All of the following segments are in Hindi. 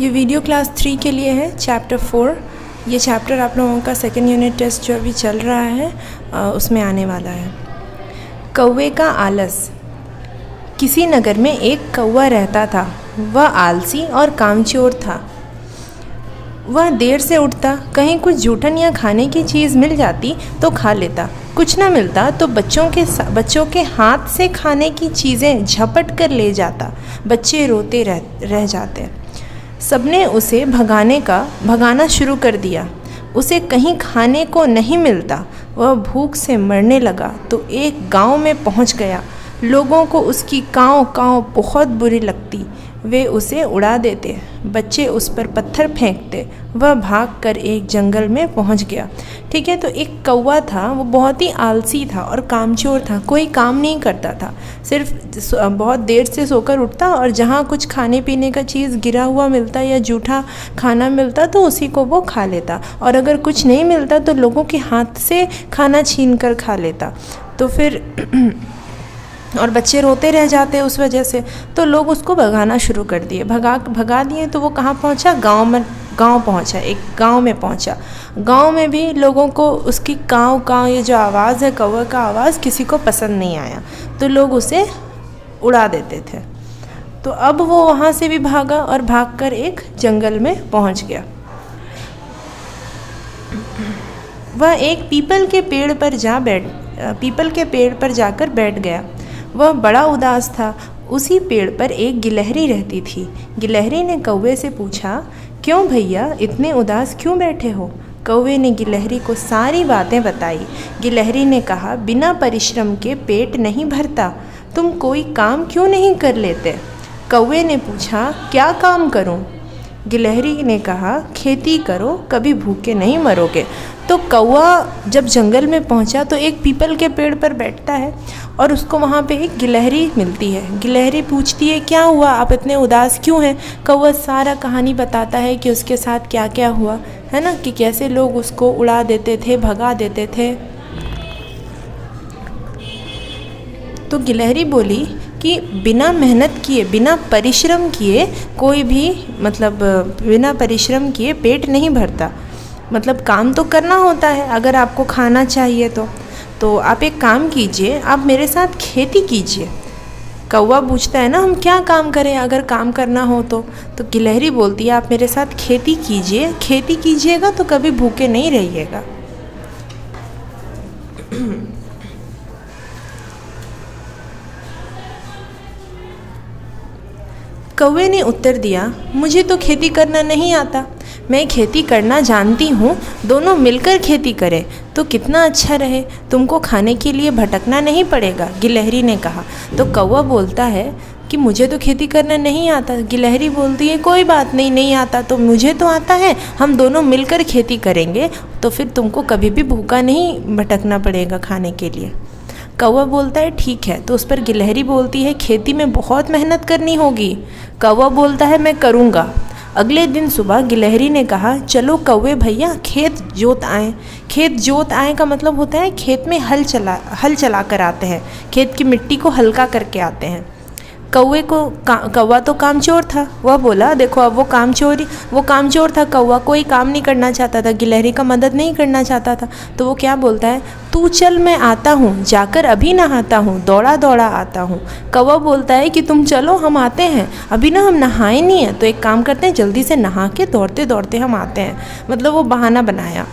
ये वीडियो क्लास 3 के लिए है, चैप्टर 4। ये चैप्टर आप लोगों का सेकेंड यूनिट टेस्ट जो अभी चल रहा है उसमें आने वाला है। कौवे का आलस। किसी नगर में एक कौवा रहता था। वह आलसी और कामचोर था। वह देर से उठता, कहीं कुछ जूठन या खाने की चीज़ मिल जाती तो खा लेता, कुछ ना मिलता तो बच्चों के हाथ से खाने की चीज़ें झपट कर ले जाता। बच्चे रोते रह जाते। सबने उसे भगाना शुरू कर दिया। उसे कहीं खाने को नहीं मिलता। वह भूख से मरने लगा तो एक गांव में पहुंच गया। लोगों को उसकी काँव काँव बहुत बुरी लगती। वे उसे उड़ा देते, बच्चे उस पर पत्थर फेंकते। वह भागकर एक जंगल में पहुंच गया। ठीक है, तो एक कौवा था, वो बहुत ही आलसी था और कामचोर था। कोई काम नहीं करता था, सिर्फ बहुत देर से सोकर उठता और जहाँ कुछ खाने पीने का चीज़ गिरा हुआ मिलता या जूठा खाना मिलता तो उसी को वो खा लेता, और अगर कुछ नहीं मिलता तो लोगों के हाथ से खाना छीन कर खा लेता। तो फिर और बच्चे रोते रह जाते उस वजह से, तो लोग उसको भगाना शुरू कर दिए। भगा दिए तो वो कहाँ पहुँचा? गांव पहुँचा, एक गांव में पहुँचा। गांव में भी लोगों को उसकी काँव काँव ये जो आवाज़ है, कौवे का आवाज़, किसी को पसंद नहीं आया, तो लोग उसे उड़ा देते थे। तो अब वो वहाँ से भी भागा और भागकर एक जंगल में पहुँच गया। वह एक पीपल के पेड़ पर जाकर बैठ गया। वह बड़ा उदास था। उसी पेड़ पर एक गिलहरी रहती थी। गिलहरी ने कौवे से पूछा, क्यों भैया इतने उदास क्यों बैठे हो? कौवे ने गिलहरी को सारी बातें बताई। गिलहरी ने कहा, बिना परिश्रम के पेट नहीं भरता। तुम कोई काम क्यों नहीं कर लेते? कौवे ने पूछा, क्या काम करूं? गिलहरी ने कहा, खेती करो, कभी भूखे नहीं मरोगे। तो कौवा जब जंगल में पहुंचा तो एक पीपल के पेड़ पर बैठता है और उसको वहाँ पे एक गिलहरी मिलती है। गिलहरी पूछती है, क्या हुआ, आप इतने उदास क्यों हैं? कौवा सारा कहानी बताता है कि उसके साथ क्या क्या हुआ है ना, कि कैसे लोग उसको उड़ा देते थे, भगा देते थे। तो गिलहरी बोली कि बिना मेहनत किए, बिना परिश्रम किए कोई भी बिना परिश्रम किए पेट नहीं भरता। मतलब काम तो करना होता है अगर आपको खाना चाहिए तो आप एक काम कीजिए, आप मेरे साथ खेती कीजिए। कौवा पूछता है ना, हम क्या काम करें अगर काम करना हो तो गिलहरी बोलती है, आप मेरे साथ खेती कीजिए। खेती कीजिएगा तो कभी भूखे नहीं रहिएगा। कौवे ने उत्तर दिया, मुझे तो खेती करना नहीं आता। मैं खेती करना जानती हूँ, दोनों मिलकर खेती करें तो कितना अच्छा रहे, तुमको खाने के लिए भटकना नहीं पड़ेगा, गिलहरी ने कहा। तो कौवा बोलता है कि मुझे तो खेती करना नहीं आता। गिलहरी बोलती है, कोई बात नहीं, नहीं आता तो मुझे तो आता है, हम दोनों मिलकर खेती करेंगे तो फिर तुमको कभी भी भूखा नहीं भटकना पड़ेगा खाने के लिए। कौवा बोलता है, ठीक है। तो उस पर गिलहरी बोलती है, खेती में बहुत मेहनत करनी होगी। कौवा बोलता है, मैं करूँगा। अगले दिन सुबह गिलहरी ने कहा, चलो कौवे भैया खेत जोत आएँ। खेत जोत आएँ का मतलब होता है खेत में हल चला कर आते हैं, खेत की मिट्टी को हल्का करके आते हैं। कौवा तो कामचोर था। वह बोला, देखो अब वो कामचोर था। कौवा कोई काम नहीं करना चाहता था, गिलहरी का मदद नहीं करना चाहता था। तो वो क्या बोलता है, तू चल मैं आता हूँ, जाकर अभी नहाता हूँ, दौड़ा दौड़ा आता हूँ। कौवा बोलता है कि तुम चलो हम आते हैं, अभी ना हम नहाए नहीं हैं, तो एक काम करते हैं जल्दी से नहा के दौड़ते दौड़ते हम आते हैं। मतलब वो बहाना बनाया।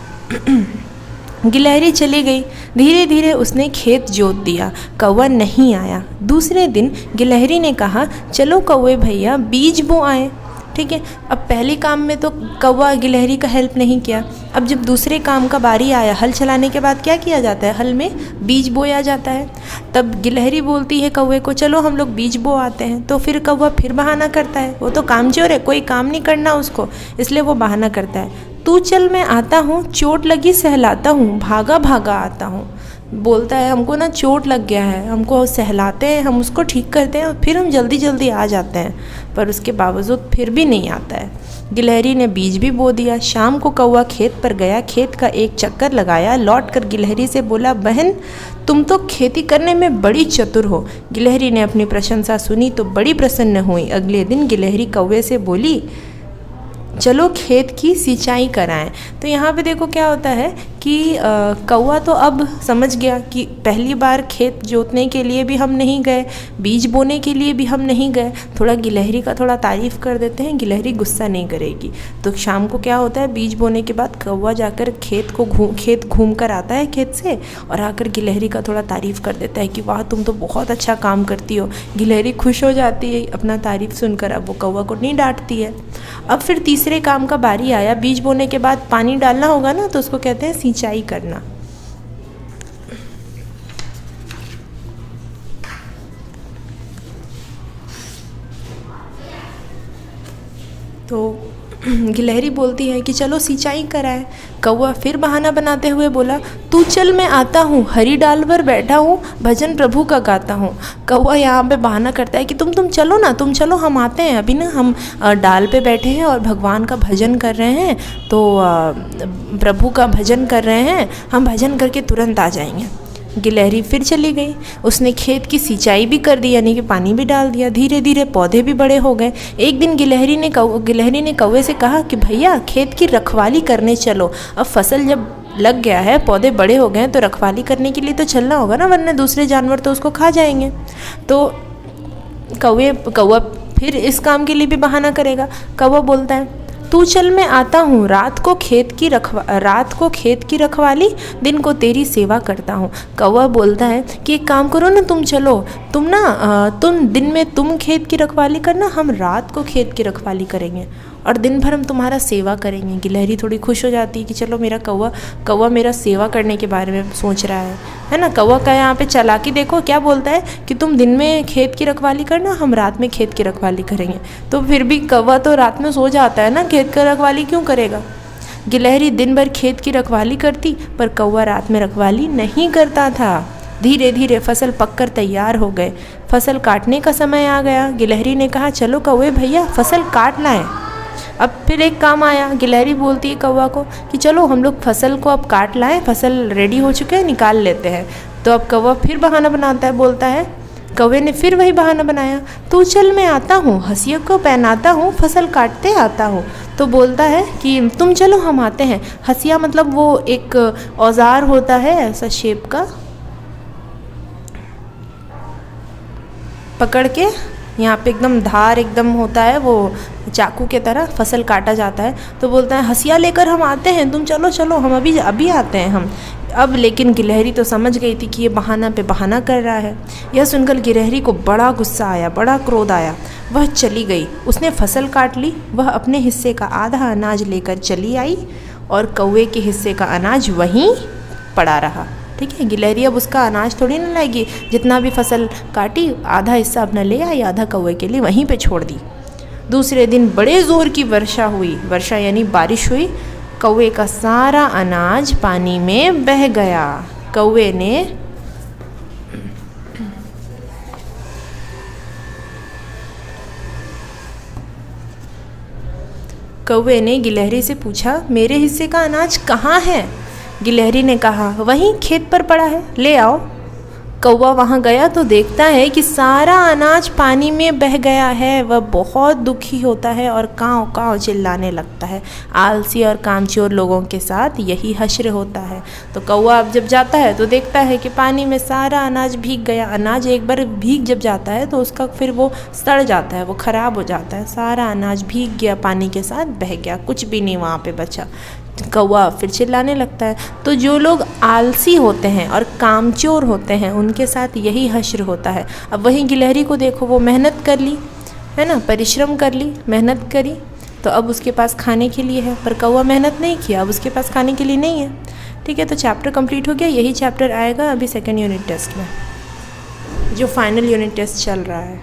गिलहरी चली गई। धीरे धीरे उसने खेत जोत दिया, कौवा नहीं आया। दूसरे दिन गिलहरी ने कहा, चलो कौवे भैया बीज बो आए। ठीक है, अब पहले काम में तो कौवा गिलहरी का हेल्प नहीं किया। अब जब दूसरे काम का बारी आया, हल चलाने के बाद क्या किया जाता है, हल में बीज बोया जाता है। तब गिलहरी बोलती है कौवे को, चलो हम लोग बीज बो आते हैं। तो फिर कौवा फिर बहाना करता है, वो तो कामचोर है, कोई काम नहीं करना उसको, इसलिए वो बहाना करता है, तू चल मैं आता हूँ, चोट लगी सहलाता हूँ, भागा भागा आता हूँ। बोलता है हमको ना चोट लग गया है, हमको सहलाते हैं, हम उसको ठीक करते हैं और फिर हम जल्दी जल्दी आ जाते हैं, पर उसके बावजूद फिर भी नहीं आता है। गिलहरी ने बीज भी बो दिया। शाम को कौवा खेत पर गया, खेत का एक चक्कर लगाया, लौट कर गिलहरी से बोला, बहन तुम तो खेती करने में बड़ी चतुर हो। गिलहरी ने अपनी प्रशंसा सुनी तो बड़ी प्रसन्न हुई। अगले दिन गिलहरी कौवे से बोली, चलो खेत की सिंचाई कराएं। तो यहाँ पे देखो क्या होता है कि कौवा तो अब समझ गया कि पहली बार खेत जोतने के लिए भी हम नहीं गए, बीज बोने के लिए भी हम नहीं गए, थोड़ा गिलहरी का थोड़ा तारीफ़ कर देते हैं, गिलहरी गुस्सा नहीं करेगी। तो शाम को क्या होता है, बीज बोने के बाद कौवा जाकर खेत घूम कर आता है खेत से, और आकर गिलहरी का थोड़ा तारीफ़ कर देता है कि वाह तुम तो बहुत अच्छा काम करती हो। गिलहरी खुश हो जाती है अपना तारीफ़ सुनकर, अब वो कौवा को नहीं डांटती है। अब फिर तीसरे काम का बारी आया, बीज बोने के बाद पानी डालना होगा ना, तो उसको कहते हैं सिंचाई करना। तो गिलहरी बोलती है कि चलो सिंचाई कराए। कौवा फिर बहाना बनाते हुए बोला, तू चल मैं आता हूँ, हरी डाल पर बैठा हूँ, भजन प्रभु का गाता हूँ। कौवा यहाँ पे बहाना करता है कि तुम चलो ना, तुम चलो, हम आते हैं, अभी ना हम डाल पे बैठे हैं और भगवान का भजन कर रहे हैं, तो प्रभु का भजन कर रहे हैं, हम भजन करके तुरंत आ जाएंगे। गिलहरी फिर चली गई। उसने खेत की सिंचाई भी कर दी, यानी कि पानी भी डाल दिया। धीरे धीरे पौधे भी बड़े हो गए। एक दिन गिलहरी ने कौवे से कहा कि भैया खेत की रखवाली करने चलो। अब फसल जब लग गया है, पौधे बड़े हो गए हैं, तो रखवाली करने के लिए तो चलना होगा ना, वरना दूसरे जानवर तो उसको खा जाएंगे। तो कौवा फिर इस काम के लिए भी बहाना करेगा। कौवा बोलता है, तू चल मैं आता हूँ, रात को खेत की रखवाली, दिन को तेरी सेवा करता हूँ। कौवा बोलता है कि एक काम करो ना, तुम चलो, तुम दिन में तुम खेत की रखवाली करना, हम रात को खेत की रखवाली करेंगे और दिन भर हम तुम्हारा सेवा करेंगे। गिलहरी थोड़ी खुश हो जाती है कि चलो मेरा कौवा मेरा सेवा करने के बारे में सोच रहा है ना। कौवा का यहाँ पे चालाकी देखो, क्या बोलता है कि तुम दिन में खेत की रखवाली करना, हम रात में खेत की रखवाली करेंगे। तो फिर भी कौवा तो रात में सो जाता है ना, खेत की रखवाली क्यों करेगा। गिलहरी दिन भर खेत की रखवाली करती, पर कौवा रात में रखवाली नहीं करता था। धीरे धीरे फसल पककर तैयार हो गए। फसल काटने का समय आ गया। गिलहरी ने कहा, चलो कौवे भैया फसल काट लाएं। अब फिर एक काम आया। गिलहरी बोलती है कौवा को कि चलो हम लोग फसल को अब काट लाएं, फसल रेडी हो चुके हैं, निकाल लेते हैं। तो अब कौवा फिर बहाना बनाता है, बोलता है, कौवे ने फिर वही बहाना बनाया, तू चल मैं आता हूँ, हंसिया को पहनाता हूँ, फसल काटते आता हूँ। तो बोलता है कि तुम चलो हम आते हैं। हंसिया मतलब वो एक औजार होता है ऐसा शेप का, पकड़ के यहाँ पे एकदम धार एकदम होता है, वो चाकू के तरह फसल काटा जाता है। तो बोलता है, हंसिया लेकर हम आते हैं, तुम चलो चलो, हम अभी आते हैं हम। अब लेकिन गिलहरी तो समझ गई थी कि ये बहाना पे बहाना कर रहा है। यह सुनकर गिलहरी को बड़ा गुस्सा आया, बड़ा क्रोध आया। वह चली गई, उसने फसल काट ली। वह अपने हिस्से का आधा अनाज लेकर चली आई और कौवे के हिस्से का अनाज वहीं पड़ा रहा। ठीक है, गिलहरी अब उसका अनाज थोड़ी ना लाएगी, जितना भी फसल काटी आधा हिस्सा अपना ले आई, आधा कौवे के लिए वहीं पे छोड़ दी। दूसरे दिन बड़े ज़ोर की वर्षा हुई, वर्षा यानी बारिश हुई। कौवे का सारा अनाज पानी में बह गया। कौवे ने गिलहरी से पूछा, मेरे हिस्से का अनाज कहाँ है। गिलहरी ने कहा, वहीं खेत पर पड़ा है, ले आओ। कौवा वहाँ गया तो देखता है कि सारा अनाज पानी में बह गया है। वह बहुत दुखी होता है और काँव काँव चिल्लाने लगता है। आलसी और कामचोर लोगों के साथ यही हश्र होता है। तो कौवा अब जब जाता है तो देखता है कि पानी में सारा अनाज भीग गया। अनाज एक बार भीग जब जाता है तो उसका फिर वो सड़ जाता है, वो ख़राब हो जाता है। सारा अनाज भीग गया, पानी के साथ बह गया, कुछ भी नहीं वहाँ पे बचा। कौवा फिर चिल्लाने लगता है। तो जो लोग आलसी होते हैं और कामचोर होते हैं उनके साथ यही हश्र होता है। अब वहीं गिलहरी को देखो, वो मेहनत कर ली है ना, परिश्रम कर ली, मेहनत करी, तो अब उसके पास खाने के लिए है। पर कौवा मेहनत नहीं किया, अब उसके पास खाने के लिए नहीं है। ठीक है, तो चैप्टर कंप्लीट हो गया। यही चैप्टर आएगा अभी सेकेंड यूनिट टेस्ट में, जो फाइनल यूनिट टेस्ट चल रहा है।